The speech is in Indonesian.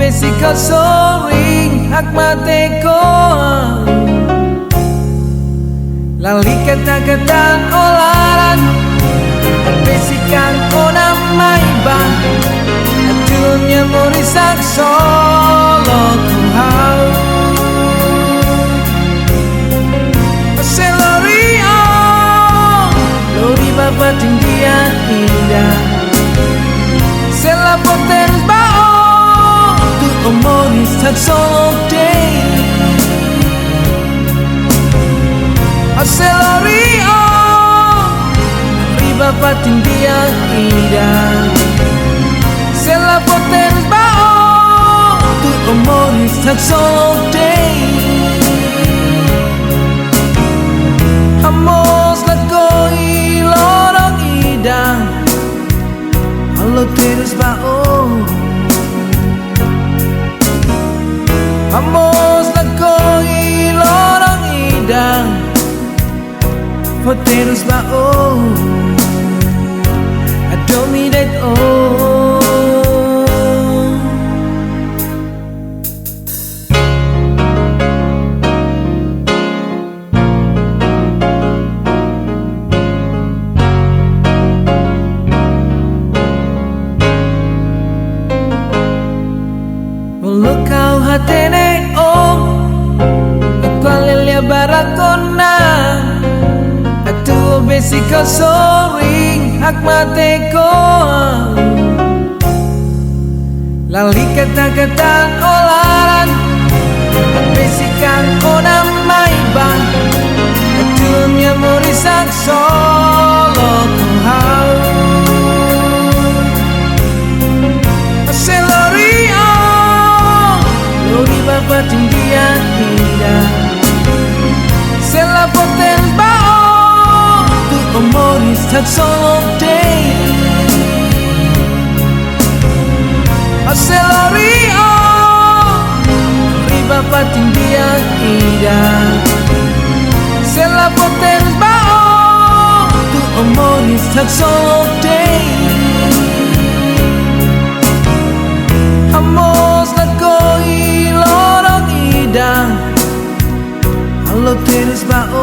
besika soring hak mateko lali kata-katan olaran besikan ona maiban dunia morisak solo ku hau selorio lori bapa tinggian indah selapoten bao tu omoris tak solo day selorio riba pating dia indah selapoten bao tu omoris tak solo day amos lakoi lorong idang halo terus bao amos lakoi lorong idang terus bao adomi det mulut kau hatene kualelia barakona besika soring hak mateko lali kata-katan olaran besikan ona maiban dunia morisak solo ku hau selorio lori bapa tinggian indah selapoten bao omoris tak solo day selorio riba pating dia indah selapoten bao tu omoris tak solo day amos lakoi lorong idang halo terus bao